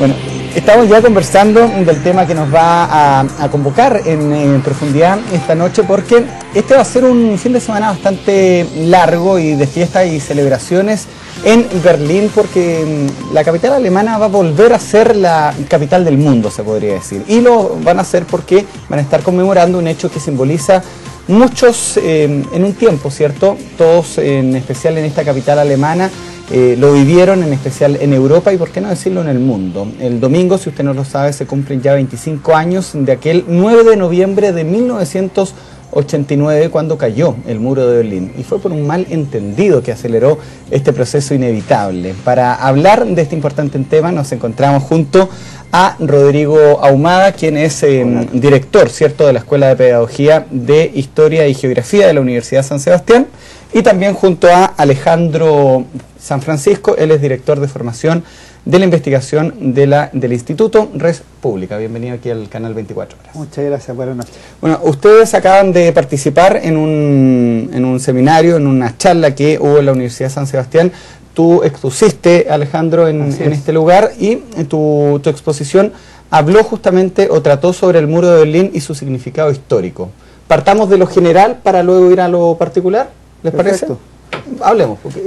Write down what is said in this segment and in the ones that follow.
Bueno, estamos ya conversando del tema que nos va a convocar en profundidad esta noche, porque este va a ser un fin de semana bastante largo y de fiestas y celebraciones en Berlín, porque la capital alemana va a volver a ser la capital del mundo, se podría decir. Y lo van a hacer porque van a estar conmemorando un hecho que simboliza muchos en un tiempo, ¿cierto? Todos, en especial en esta capital alemana, lo vivieron, en especial en Europa y por qué no decirlo en el mundo. El domingo, si usted no lo sabe, se cumplen ya 25 años de aquel 9 de noviembre de 1989 cuando cayó el muro de Berlín, y fue por un malentendido que aceleró este proceso inevitable. Para hablar de este importante tema nos encontramos junto a Rodrigo Ahumada, quien es director, ¿cierto?, de la Escuela de Pedagogía de Historia y Geografía de la Universidad San Sebastián, y también junto a Alejandro San Francisco, él es director de formación de la investigación del Instituto Res Pública. Bienvenido aquí al canal 24 Horas. Muchas gracias, buenas noches. Bueno, ustedes acaban de participar en un seminario, en una charla que hubo en la Universidad San Sebastián. Tú expusiste, Alejandro, en este lugar, y tu exposición habló justamente o trató sobre el muro de Berlín y su significado histórico. Partamos de lo general para luego ir a lo particular, ¿les parece? Hablemos, porque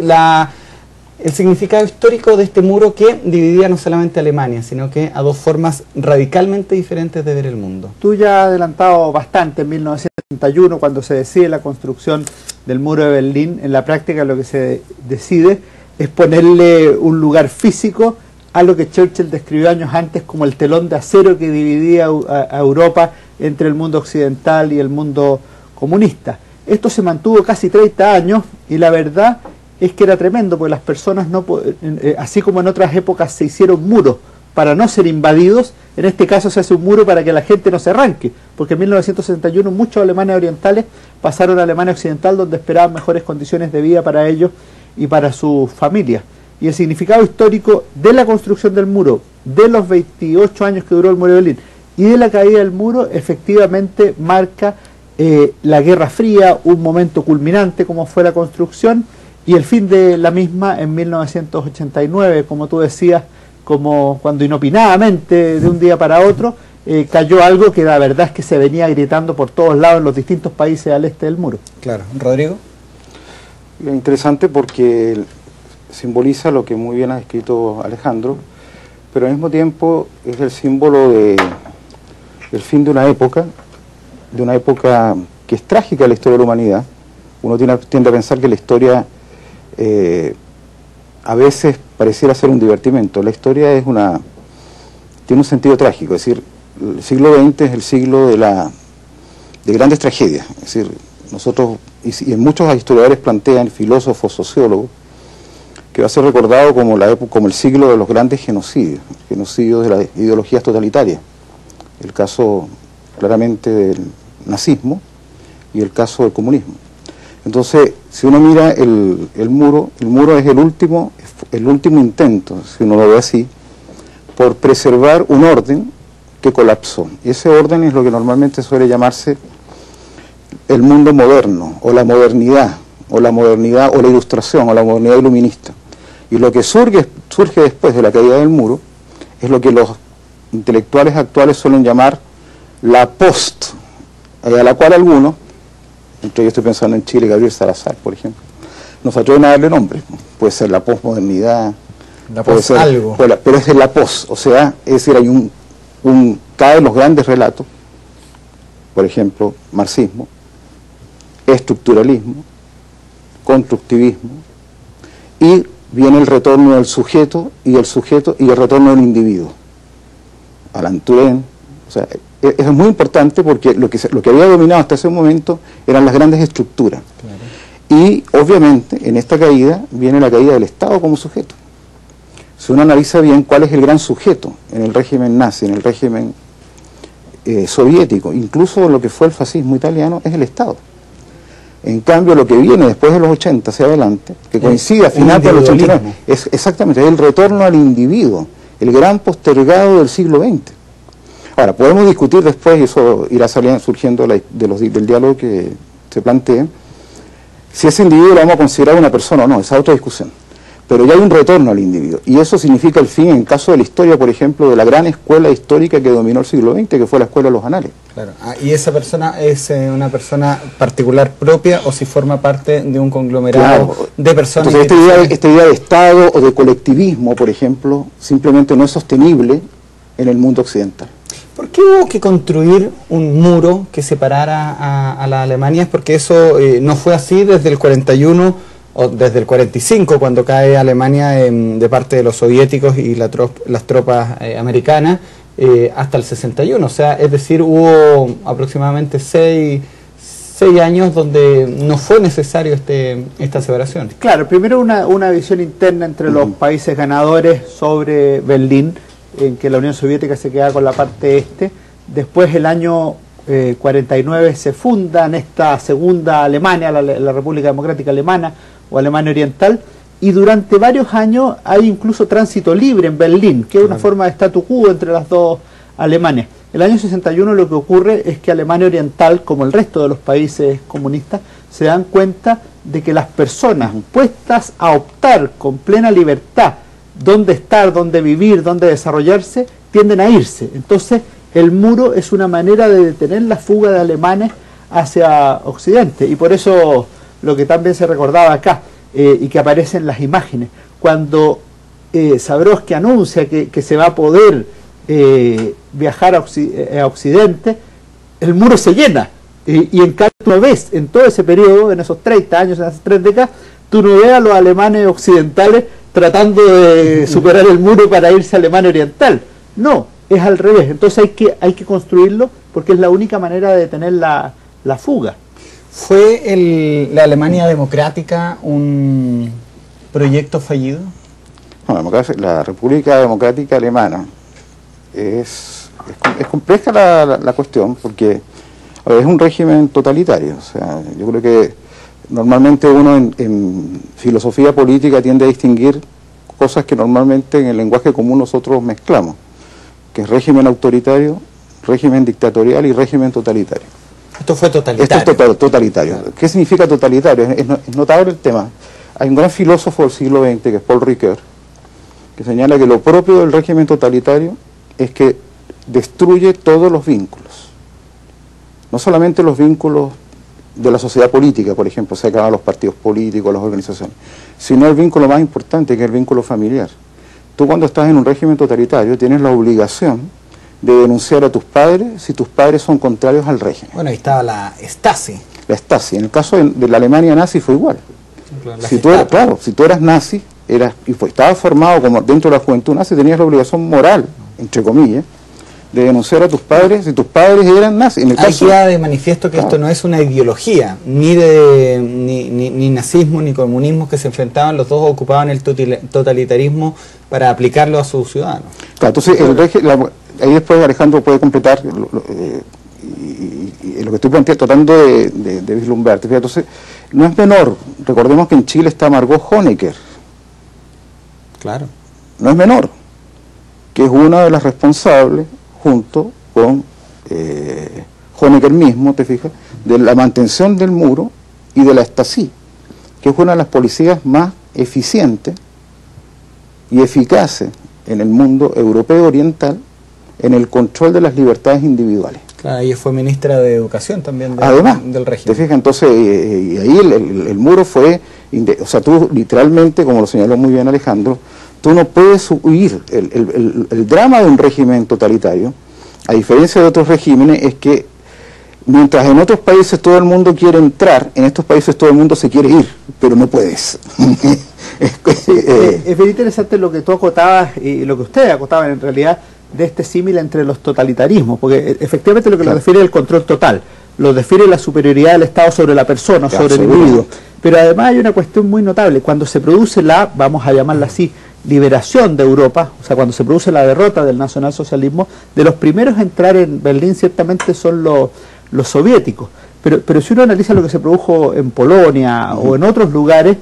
el significado histórico de este muro que dividía no solamente a Alemania, sino que a dos formas radicalmente diferentes de ver el mundo. Tú ya has adelantado bastante en 1961, cuando se decide la construcción del muro de Berlín. En la práctica lo que se decide es ponerle un lugar físico a lo que Churchill describió años antes como el telón de acero que dividía a Europa entre el mundo occidental y el mundo comunista. Esto se mantuvo casi 30 años y la verdad es que era tremendo, porque las personas, así como en otras épocas se hicieron muros para no ser invadidos, en este caso se hace un muro para que la gente no se arranque, porque en 1961 muchos alemanes orientales pasaron a Alemania occidental, donde esperaban mejores condiciones de vida para ellos y para sus familias. Y el significado histórico de la construcción del muro, de los 28 años que duró el muro de Berlín y de la caída del muro, efectivamente marca la Guerra Fría, un momento culminante como fue la construcción, y el fin de la misma en 1989, como tú decías, como cuando inopinadamente de un día para otro cayó algo que la verdad es que se venía gritando por todos lados en los distintos países al este del muro. Claro. Rodrigo. Interesante porque simboliza lo que muy bien ha escrito Alejandro, pero al mismo tiempo es el símbolo del fin de una época que es trágica en la historia de la humanidad. Uno tiende a pensar que la historia a veces pareciera ser un divertimento. La historia tiene un sentido trágico, es decir, el siglo XX es el siglo de grandes tragedias. Es decir, nosotros, y muchos historiadores plantean, filósofos, sociólogos, que va a ser recordado como el siglo de los grandes genocidios de las ideologías totalitarias. El caso claramente del nazismo y el caso del comunismo. Entonces, si uno mira el muro es el último intento, si uno lo ve así, por preservar un orden que colapsó. Y ese orden es lo que normalmente suele llamarse el mundo moderno, o la modernidad, o la ilustración, o la modernidad iluminista. Y lo que surge después de la caída del muro es lo que los intelectuales actuales suelen llamar la post, a la cual algunos, entre ellos estoy pensando en Chile, Gabriel Salazar, por ejemplo, nos atreven a darle nombre. Puede ser la posmodernidad, puede ser algo, pero es la post, o sea, es decir, hay caen los grandes relatos, por ejemplo, marxismo, estructuralismo, constructivismo, y viene el retorno del sujeto y el retorno del individuo. Alan Turing, o sea, eso es muy importante porque lo que había dominado hasta ese momento eran las grandes estructuras. Claro. Y obviamente en esta caída viene la caída del Estado como sujeto. Si uno analiza bien cuál es el gran sujeto en el régimen nazi, en el régimen soviético, incluso lo que fue el fascismo italiano, es el Estado. En cambio, lo que viene después de los 80 hacia adelante, que coincide a final de los 80, es exactamente el retorno al individuo, el gran postergado del siglo XX. Ahora, podemos discutir después, y eso irá surgiendo del diálogo que se plantee, si ese individuo lo vamos a considerar una persona o no, esa es otra discusión. pero ya hay un retorno al individuo, y eso significa el fin, en caso de la historia, por ejemplo, de la gran escuela histórica que dominó el siglo XX, que fue la escuela de los anales. Claro. ¿Y esa persona es una persona particular propia o si forma parte de un conglomerado de personas? Entonces esta idea de Estado o de colectivismo, por ejemplo, simplemente no es sostenible en el mundo occidental. ¿Por qué hubo que construir un muro que separara a la Alemania? Porque eso no fue así desde el 41 o desde el 45, cuando cae Alemania de parte de los soviéticos y las tropas americanas, hasta el 61. O sea, es decir, hubo aproximadamente 6 años donde no fue necesario esta separación. Claro, primero una visión interna entre los países ganadores sobre Berlín, en que la Unión Soviética se queda con la parte este. Después, el año 49, se funda en esta segunda Alemania, la República Democrática Alemana o Alemania Oriental, y durante varios años hay incluso tránsito libre en Berlín, que es una forma de statu quo entre las dos Alemanias. El año 61 lo que ocurre es que Alemania Oriental, como el resto de los países comunistas, se dan cuenta de que las personas puestas a optar con plena libertad dónde estar, dónde vivir, dónde desarrollarse, tienden a irse. Entonces, el muro es una manera de detener la fuga de alemanes hacia Occidente, y por eso lo que también se recordaba acá, y que aparece en las imágenes, cuando Zabroski anuncia que se va a poder viajar a Occidente, el muro se llena, y en cambio tú no ves en todo ese periodo, en esos 30 años, en esas 3 décadas, tú no ves a los alemanes occidentales tratando de superar el muro para irse a Alemania Oriental. No, es al revés. Entonces hay que construirlo, porque es la única manera de detener la fuga. ¿Fue la Alemania democrática un proyecto fallido? No, la República Democrática Alemana es compleja la cuestión, porque es un régimen totalitario. O sea, yo creo que normalmente uno en filosofía política tiende a distinguir cosas que normalmente en el lenguaje común nosotros mezclamos, que es régimen autoritario, régimen dictatorial y régimen totalitario. Esto fue totalitario. Esto es totalitario. Claro. ¿Qué significa totalitario? Es notable el tema. Hay un gran filósofo del siglo XX, que es Paul Ricoeur, que señala que lo propio del régimen totalitario es que destruye todos los vínculos. No solamente los vínculos de la sociedad política, por ejemplo, se acaban los partidos políticos, las organizaciones, sino el vínculo más importante, que es el vínculo familiar. Tú, cuando estás en un régimen totalitario, tienes la obligación de denunciar a tus padres si tus padres son contrarios al régimen. Bueno, ahí estaba la Stasi. La Stasi. En el caso de la Alemania nazi fue igual. Si tú eras nazi, estabas formado como dentro de la juventud nazi, tenías la obligación moral, entre comillas, de denunciar a tus padres si tus padres eran nazis. Ahí queda de manifiesto que esto no es una ideología, ni nazismo ni comunismo, que se enfrentaban, los dos ocupaban el totalitarismo para aplicarlo a sus ciudadanos. Claro, entonces ahí después Alejandro puede completar y lo que estoy tratando de vislumbrarte. Entonces, no es menor, recordemos que en Chile está Margot Honecker. Claro. No es menor, que es una de las responsables, junto con Honecker mismo, te fijas, de la mantención del muro y de la Stasi, que es una de las policías más eficientes y eficaces en el mundo europeo oriental en el control de las libertades individuales. Claro, ella fue ministra de Educación también del régimen. Te fijas, entonces, y ahí el muro fue, o sea, tú literalmente, como lo señaló muy bien Alejandro, tú no puedes huir. El drama de un régimen totalitario, a diferencia de otros regímenes, es que mientras en otros países todo el mundo quiere entrar, en estos países todo el mundo se quiere ir, pero no puedes. Es bien interesante lo que tú acotabas y lo que ustedes acotaban en realidad de este símil entre los totalitarismos, porque efectivamente lo que lo refiere es el control total, lo define la superioridad del Estado sobre la persona, sobre el individuo. Pero además hay una cuestión muy notable: cuando se produce vamos a llamarla así, liberación de Europa, o sea, cuando se produce la derrota del nacionalsocialismo, de los primeros a entrar en Berlín ciertamente son los soviéticos, pero si uno analiza lo que se produjo en Polonia o en otros lugares,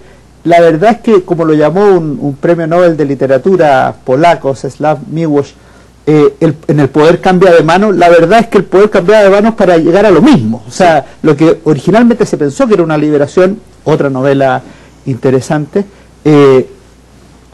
la verdad es que, como lo llamó un premio Nobel de literatura polaco, Czesław Miłosz, en el poder cambia de mano, la verdad es que el poder cambia de manos para llegar a lo mismo. O sea, lo que originalmente se pensó que era una liberación, otra novela interesante,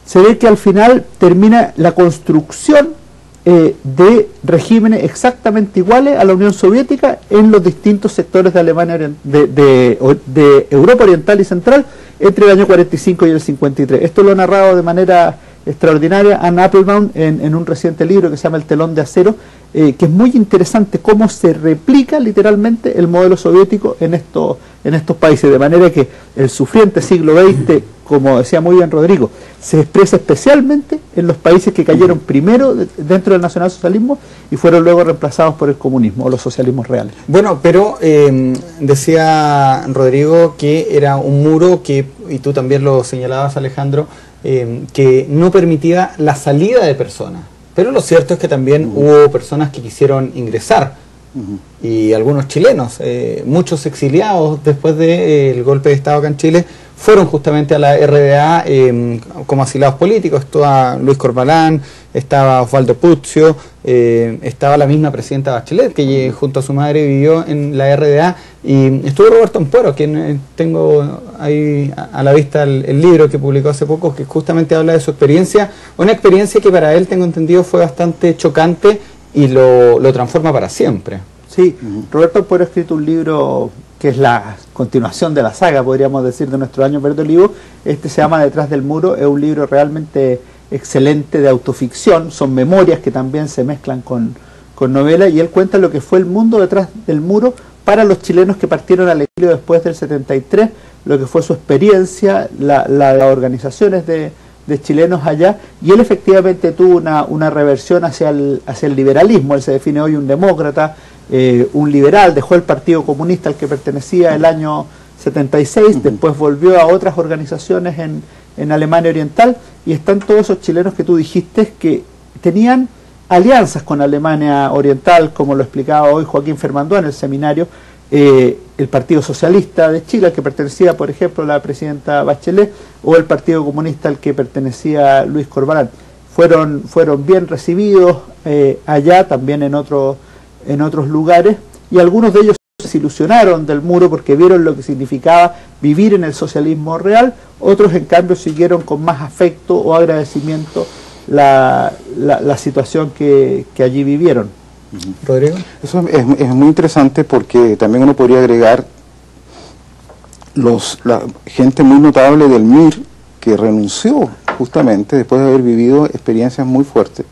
se ve que al final termina la construcción de regímenes exactamente iguales a la Unión Soviética en los distintos sectores de Alemania, de Europa Oriental y Central, entre el año 45 y el 53. Esto lo ha narrado de manera extraordinaria Anne Applebaum en un reciente libro que se llama El telón de acero, que es muy interesante cómo se replica literalmente el modelo soviético en estos países, de manera que el sufriente siglo XX, como decía muy bien Rodrigo, se expresa especialmente en los países que cayeron primero dentro del nacionalsocialismo y fueron luego reemplazados por el comunismo o los socialismos reales. Bueno, pero decía Rodrigo que era un muro que, y tú también lo señalabas, Alejandro, que no permitía la salida de personas. Pero lo cierto es que también hubo personas que quisieron ingresar, y algunos chilenos, muchos exiliados después del golpe de Estado acá en Chile, fueron justamente a la RDA como asilados políticos. Estaba Luis Corbalán, estaba Osvaldo Puccio, estaba la misma presidenta Bachelet, que junto a su madre vivió en la RDA, y estuvo Roberto Ampuero, quien tengo ahí a la vista el libro que publicó hace poco, que justamente habla de su experiencia, una experiencia que para él, tengo entendido, fue bastante chocante y lo transforma para siempre. Sí, Roberto Ampuero ha escrito un libro que es la continuación de la saga, podríamos decir, de Nuestro Año Verde Olivo. Este se llama Detrás del Muro, es un libro realmente excelente de autoficción, son memorias que también se mezclan con novela, y él cuenta lo que fue el mundo detrás del muro para los chilenos que partieron al exilio después del 73, lo que fue su experiencia, las organizaciones de chilenos allá, y él efectivamente tuvo una reversión hacia el liberalismo. Él se define hoy un demócrata, un liberal, dejó el Partido Comunista al que pertenecía el año 76, después volvió a otras organizaciones en Alemania Oriental, y están todos esos chilenos que tú dijiste que tenían alianzas con Alemania Oriental, como lo explicaba hoy Joaquín Fermandoa en el seminario, el Partido Socialista de Chile, al que pertenecía, por ejemplo, la presidenta Bachelet, o el Partido Comunista al que pertenecía Luis Corbalán. Fueron bien recibidos allá, también en otros lugares, y algunos de ellos se desilusionaron del muro porque vieron lo que significaba vivir en el socialismo real. Otros, en cambio, siguieron con más afecto o agradecimiento la situación que allí vivieron. Rodrigo. Eso es muy interesante, porque también uno podría agregar la gente muy notable del MIR que renunció justamente después de haber vivido experiencias muy fuertes.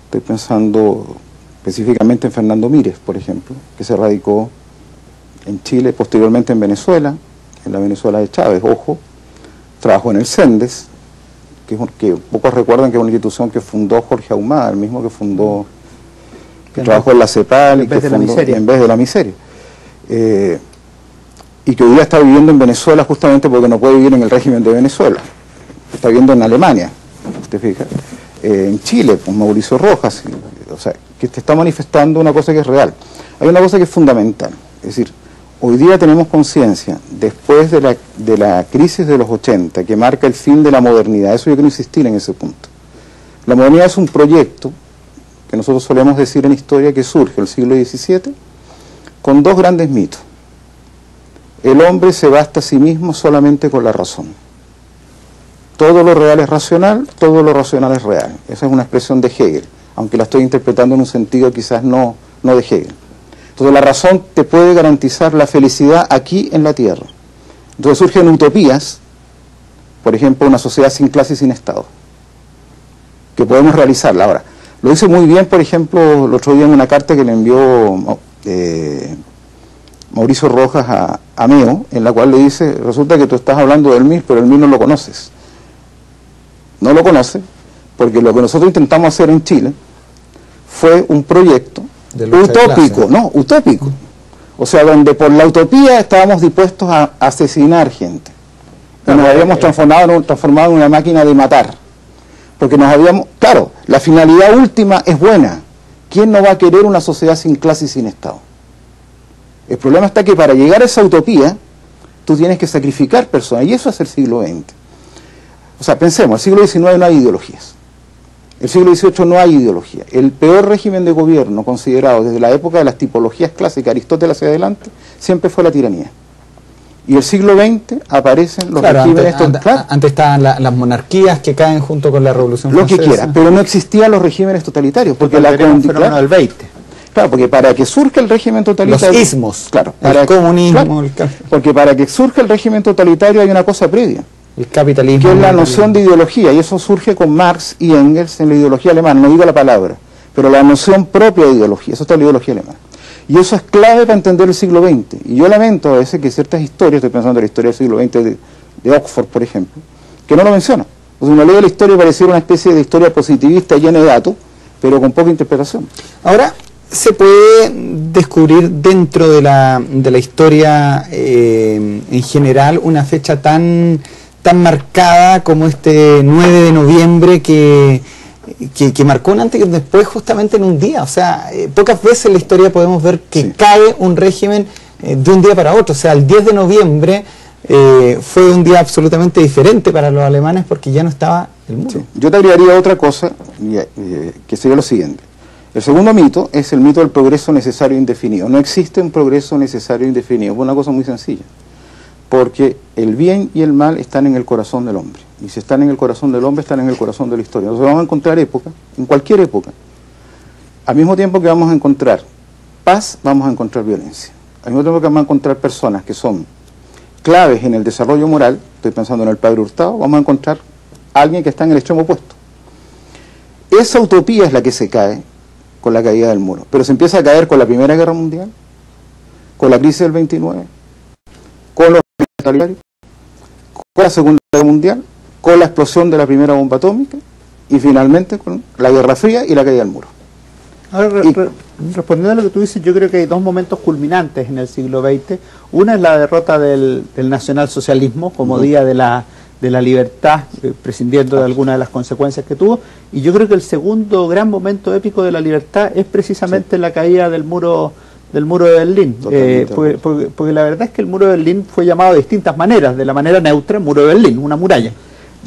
Estoy pensando específicamente en Fernando Mírez, por ejemplo, que se radicó en Chile, posteriormente en Venezuela, en la Venezuela de Chávez, ojo, trabajó en el CENDES, que pocos recuerdan que es una institución que fundó Jorge Ahumada, el mismo que trabajó en la CEPAL y que fundó En vez de la miseria. Y que hoy día está viviendo en Venezuela justamente porque no puede vivir en el régimen de Venezuela. Está viviendo en Alemania, ¿te fijas? En Chile, pues Mauricio Rojas, o sea, que te está manifestando una cosa que es real. Hay una cosa que es fundamental, es decir, hoy día tenemos conciencia, después de la crisis de los 80, que marca el fin de la modernidad. Eso yo quiero insistir en ese punto. La modernidad es un proyecto que nosotros solemos decir en historia que surge en el siglo XVII con dos grandes mitos. El hombre se basta a sí mismo solamente con la razón. Todo lo real es racional, todo lo racional es real. Esa es una expresión de Hegel, aunque la estoy interpretando en un sentido quizás no de Hegel. Entonces la razón te puede garantizar la felicidad aquí en la Tierra. Entonces surgen utopías, por ejemplo, una sociedad sin clase y sin Estado, que podemos realizarla. Ahora, lo hice muy bien, por ejemplo, el otro día en una carta que le envió Mauricio Rojas a Meo, en la cual le dice, resulta que tú estás hablando del MIR, pero el MIR no lo conoces. No lo conoce, porque lo que nosotros intentamos hacer en Chile fue un proyecto utópico, utópico. O sea, donde por la utopía estábamos dispuestos a asesinar gente. Y nos habíamos transformado en una máquina de matar. Porque claro, la finalidad última es buena. ¿Quién no va a querer una sociedad sin clase y sin Estado? El problema está que para llegar a esa utopía, tú tienes que sacrificar personas, y eso es el siglo XX. O sea, pensemos, el siglo XIX no hay ideologías. El siglo XVIII no hay ideología. El peor régimen de gobierno considerado desde la época de las tipologías clásicas, Aristóteles hacia adelante, siempre fue la tiranía. Y el siglo XX aparecen los regímenes... Antes estaban las monarquías que caen junto con la Revolución Francesa. Lo que quiera, pero no existían los regímenes totalitarios, porque fenómeno del 20. Claro, porque para que surja el régimen totalitario... Los ismos, claro, el comunismo... Claro, porque para que surja el régimen totalitario hay una cosa previa. El capitalismo. Que es la noción de ideología, y eso surge con Marx y Engels en la ideología alemana, no digo la palabra, pero la noción propia de ideología, eso está en la ideología alemana. Y eso es clave para entender el siglo XX. Y yo lamento a veces que ciertas historias, estoy pensando en la historia del siglo XX de Oxford, por ejemplo, que no lo mencionan. Entonces uno lee la historia y pareciera una especie de historia positivista llena de datos, pero con poca interpretación. Ahora, se puede descubrir dentro de la historia en general una fecha tan marcada como este 9 de noviembre que marcó un antes y un después justamente en un día. O sea, pocas veces en la historia podemos ver que cae un régimen de un día para otro. O sea, el 10 de noviembre fue un día absolutamente diferente para los alemanes porque ya no estaba el muro. Sí. Yo te agregaría otra cosa, que sería lo siguiente. El segundo mito es el mito del progreso necesario e indefinido. No existe un progreso necesario e indefinido, es una cosa muy sencilla. Porque el bien y el mal están en el corazón del hombre. Y si están en el corazón del hombre, están en el corazón de la historia. Entonces vamos a encontrar época, en cualquier época. Al mismo tiempo que vamos a encontrar paz, vamos a encontrar violencia. Al mismo tiempo que vamos a encontrar personas que son claves en el desarrollo moral, estoy pensando en el Padre Hurtado, vamos a encontrar a alguien que está en el extremo opuesto. Esa utopía es la que se cae con la caída del muro. Pero se empieza a caer con la Primera Guerra Mundial, con la crisis del 29, con los totalitarios, con la Segunda Guerra Mundial, con la explosión de la primera bomba atómica y finalmente con la Guerra Fría y la caída del muro. Ahora, respondiendo a lo que tú dices, yo creo que hay dos momentos culminantes en el siglo XX. Una es la derrota del nacionalsocialismo como día de la libertad, prescindiendo de algunas de las consecuencias que tuvo, y yo creo que el segundo gran momento épico de la libertad es precisamente la caída del muro de Berlín, porque la verdad es que el muro de Berlín fue llamado de distintas maneras. De la manera neutra, muro de Berlín, una muralla;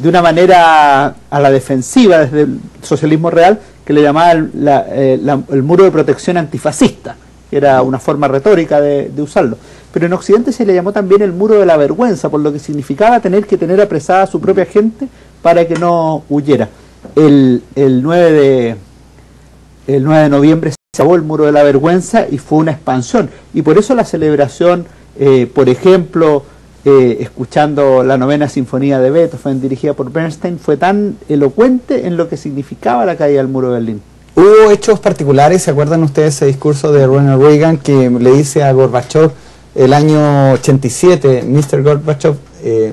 de una manera a la defensiva desde el socialismo real, que le llamaba el muro de protección antifascista, que era una forma retórica de usarlo. Pero en Occidente se le llamó también el muro de la vergüenza, por lo que significaba tener que tener apresada a su propia gente para que no huyera. El 9 de noviembre se acabó el muro de la vergüenza y fue una expansión. Y por eso la celebración, por ejemplo, escuchando la novena sinfonía de Beethoven dirigida por Bernstein, fue tan elocuente en lo que significaba la caída del muro de Berlín. Hubo hechos particulares, ¿se acuerdan ustedes ese discurso de Ronald Reagan que le dice a Gorbachev el año 87, Mr. Gorbachev,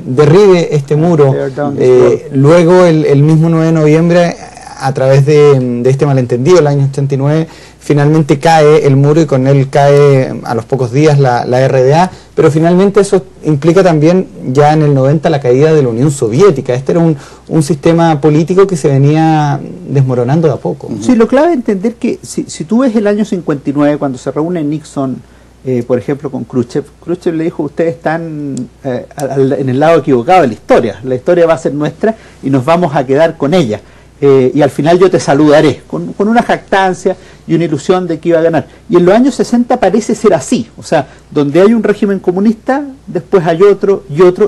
derribe este muro? Luego el mismo 9 de noviembre, a través de este malentendido, el año 89, finalmente cae el muro y con él cae a los pocos días la RDA, pero finalmente eso implica también ya en el 90 la caída de la Unión Soviética. Este era un sistema político que se venía desmoronando de a poco. Sí, lo clave es entender que si tú ves el año 59, cuando se reúne Nixon, por ejemplo, con Khrushchev le dijo: ustedes están en el lado equivocado de la historia va a ser nuestra y nos vamos a quedar con ella. Y al final yo te saludaré, con una jactancia y una ilusión de que iba a ganar. Y en los años 60 parece ser así, o sea, donde hay un régimen comunista, después hay otro,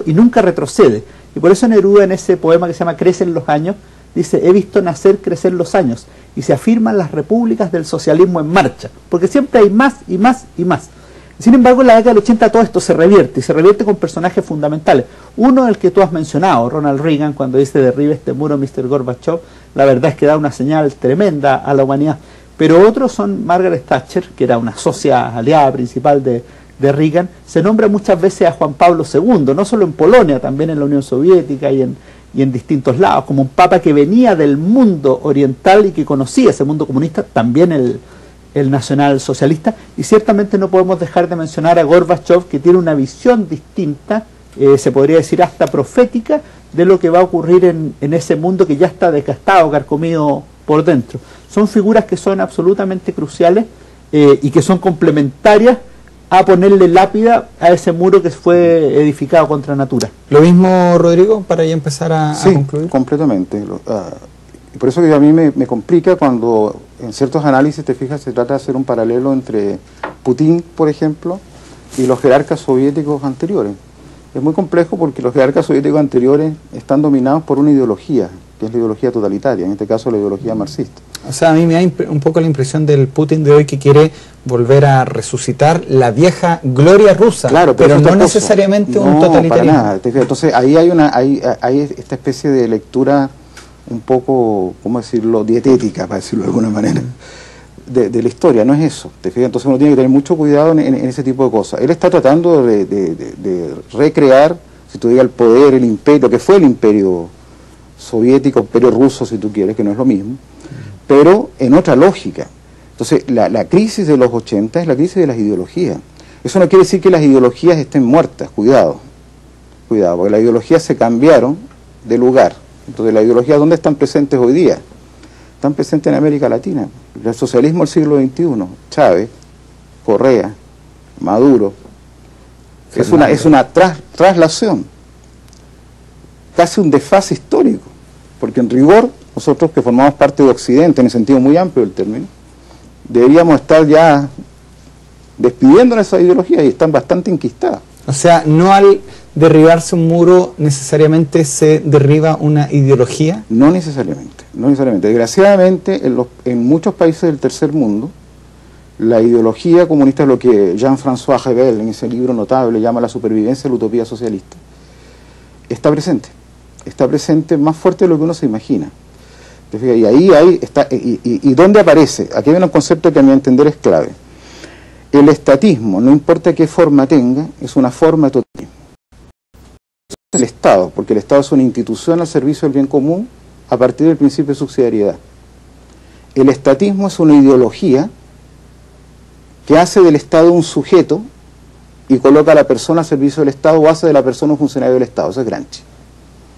y nunca retrocede. Y por eso Neruda, en ese poema que se llama Crecen los años, dice: he visto nacer, crecer los años, y se afirman las repúblicas del socialismo en marcha, porque siempre hay más y más y más. Sin embargo, en la década del 80 todo esto se revierte, y se revierte con personajes fundamentales. Uno, el que tú has mencionado, Ronald Reagan, cuando dice: derribe este muro, Mr. Gorbachev. La verdad es que da una señal tremenda a la humanidad. Pero otros son Margaret Thatcher, que era una socia aliada principal de Reagan. Se nombra muchas veces a Juan Pablo II, no solo en Polonia, también en la Unión Soviética y en distintos lados, como un papa que venía del mundo oriental y que conocía ese mundo comunista, también el nacional socialista. Y ciertamente no podemos dejar de mencionar a Gorbachev, que tiene una visión distinta, se podría decir hasta profética, de lo que va a ocurrir en ese mundo que ya está desgastado, carcomido por dentro. Son figuras que son absolutamente cruciales y que son complementarias a ponerle lápida a ese muro que fue edificado contra natura. Lo mismo, Rodrigo, para ya empezar a concluir. Completamente. Por eso que a mí me complica cuando en ciertos análisis, te fijas, se trata de hacer un paralelo entre Putin, por ejemplo, y los jerarcas soviéticos anteriores. Es muy complejo porque los jerarcas soviéticos anteriores están dominados por una ideología, que es la ideología totalitaria, en este caso la ideología marxista. O sea, a mí me da un poco la impresión del Putin de hoy que quiere volver a resucitar la vieja gloria rusa, claro, pero no necesariamente un totalitarismo. Para nada. Entonces ahí hay esta especie de lectura un poco, ¿cómo decirlo?, dietética, para decirlo de alguna manera, de la historia. No es eso. Entonces uno tiene que tener mucho cuidado en ese tipo de cosas. Él está tratando de recrear, si tú digas, el poder, el imperio, que fue el imperio soviético, imperio ruso, si tú quieres, que no es lo mismo, pero en otra lógica. Entonces, la crisis de los 80 es la crisis de las ideologías. Eso no quiere decir que las ideologías estén muertas, cuidado, porque las ideologías se cambiaron de lugar. Entonces, las ideologías, ¿dónde están presentes hoy día? Están presentes en América Latina. El socialismo del siglo XXI, Chávez, Correa, Maduro, es una traslación, casi un desfase histórico, porque en rigor, nosotros que formamos parte de Occidente, en el sentido muy amplio del término, deberíamos estar ya despidiendo esa ideología y están bastante enquistadas. O sea, no al derribarse un muro necesariamente se derriba una ideología. No necesariamente, no necesariamente. Desgraciadamente, en muchos países del tercer mundo, la ideología comunista es lo que Jean-François Revel, en ese libro notable, llama la supervivencia de la utopía socialista. Está presente más fuerte de lo que uno se imagina. Y ahí está, y ¿dónde aparece? Aquí hay un concepto que a mi entender es clave. El estatismo, no importa qué forma tenga, es una forma de totalitarismo. Es el Estado, porque el Estado es una institución al servicio del bien común a partir del principio de subsidiariedad. El estatismo es una ideología que hace del Estado un sujeto y coloca a la persona al servicio del Estado o hace de la persona un funcionario del Estado. Eso es Gramsci.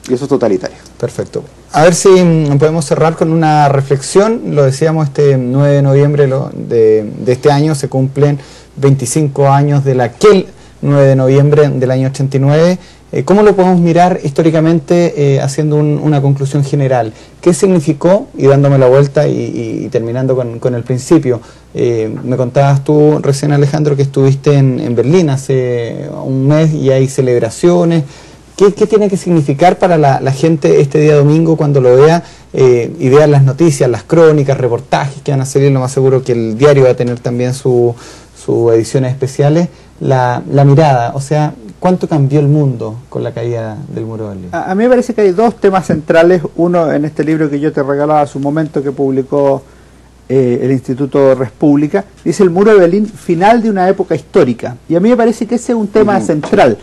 Y eso es totalitario. Perfecto. A ver si podemos cerrar con una reflexión. Lo decíamos, este 9 de noviembre de este año se cumplen 25 años de aquel 9 de noviembre del año 89. ¿Cómo lo podemos mirar históricamente haciendo una conclusión general? ¿Qué significó? Y dándome la vuelta y terminando con el principio. Me contabas tú recién, Alejandro, que estuviste en Berlín hace un mes y hay celebraciones. ¿Qué tiene que significar para la gente este día domingo cuando lo vea y vea las noticias, las crónicas, reportajes que van a salir? Lo más seguro que el diario va a tener también sus ediciones especiales. La mirada, o sea, ¿cuánto cambió el mundo con la caída del muro de Berlín? A mí me parece que hay dos temas centrales. Uno en este libro que yo te regalaba hace un momento, que publicó el Instituto República, dice el muro de Berlín, final de una época histórica. Y a mí me parece que ese es un tema central.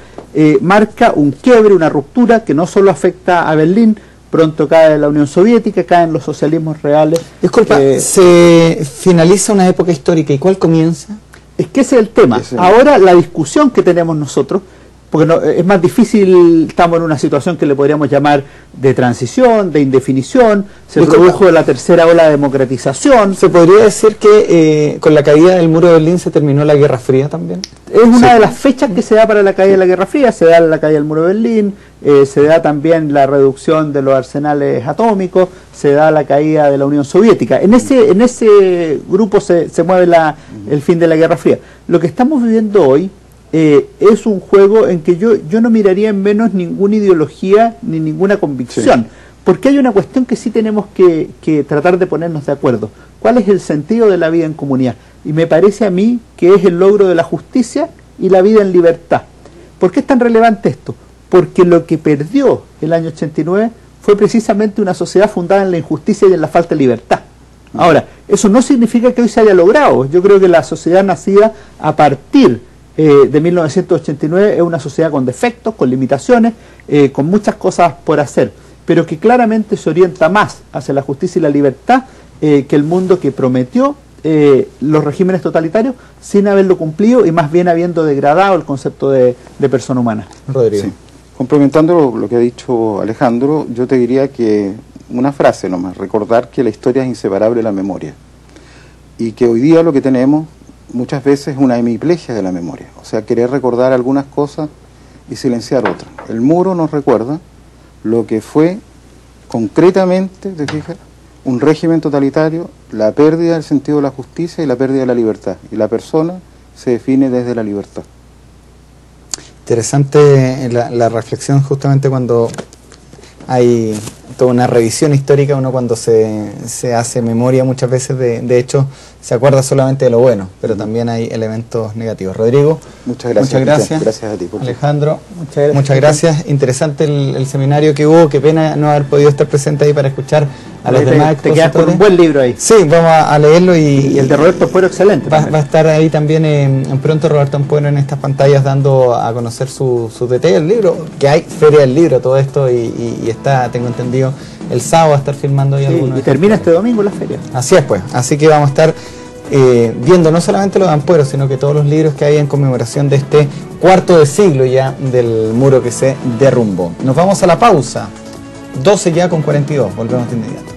Marca un quiebre, una ruptura que no solo afecta a Berlín, pronto cae la Unión Soviética, caen los socialismos reales. Disculpa, se finaliza una época histórica, ¿y cuál comienza? Es que ese es el tema. Ahora la discusión que tenemos nosotros, porque es más difícil, estamos en una situación que le podríamos llamar de transición, de indefinición, se produjo la tercera ola de democratización. ¿Se podría decir que con la caída del muro de Berlín se terminó la Guerra Fría también? Es una de las fechas que se da para la caída de la Guerra Fría, se da la caída del muro de Berlín, se da también la reducción de los arsenales atómicos, se da la caída de la Unión Soviética. En ese grupo se mueve el fin de la Guerra Fría. Lo que estamos viviendo hoy es un juego en que yo no miraría en menos ninguna ideología ni ninguna convicción, porque hay una cuestión que sí tenemos que tratar de ponernos de acuerdo. ¿Cuál es el sentido de la vida en comunidad? Y me parece a mí que es el logro de la justicia y la vida en libertad. ¿Por qué es tan relevante esto? Porque lo que perdió el año 89 fue precisamente una sociedad fundada en la injusticia y en la falta de libertad. Ahora, eso no significa que hoy se haya logrado. Yo creo que la sociedad nacida a partir de 1989 es una sociedad con defectos, con limitaciones, con muchas cosas por hacer, pero que claramente se orienta más hacia la justicia y la libertad que el mundo que prometió los regímenes totalitarios sin haberlo cumplido y más bien habiendo degradado el concepto de persona humana. Rodrigo. Sí. Complementando lo que ha dicho Alejandro, yo te diría que una frase nomás, recordar que la historia es inseparable de la memoria y que hoy día lo que tenemos muchas veces es una hemiplegia de la memoria, o sea, querer recordar algunas cosas y silenciar otras. El muro nos recuerda lo que fue concretamente, ¿te fijas?, un régimen totalitario, la pérdida del sentido de la justicia y la pérdida de la libertad, y la persona se define desde la libertad. Interesante la reflexión justamente cuando hay toda una revisión histórica, uno cuando se hace memoria muchas veces de hecho se acuerda solamente de lo bueno, pero también hay elementos negativos. Rodrigo, muchas gracias. Gracias a ti. Alejandro, muchas gracias. Interesante el seminario que hubo, qué pena no haber podido estar presente ahí para escuchar a los demás. Te quedas con un buen libro ahí. Sí, vamos a leerlo y el de Roberto Ampuero, excelente. Va a estar ahí también pronto Roberto Ampuero en estas pantallas dando a conocer sus detalles del libro, que hay feria del libro, todo esto, y está, tengo entendido, el sábado a estar filmando ahí algunos. Y termina este domingo la feria. Así es, pues. Así que vamos a estar viendo no solamente los de Ampuero, sino que todos los libros que hay en conmemoración de este cuarto de siglo ya del muro que se derrumbó. Nos vamos a la pausa. 12 ya con 42. Volvemos de inmediato.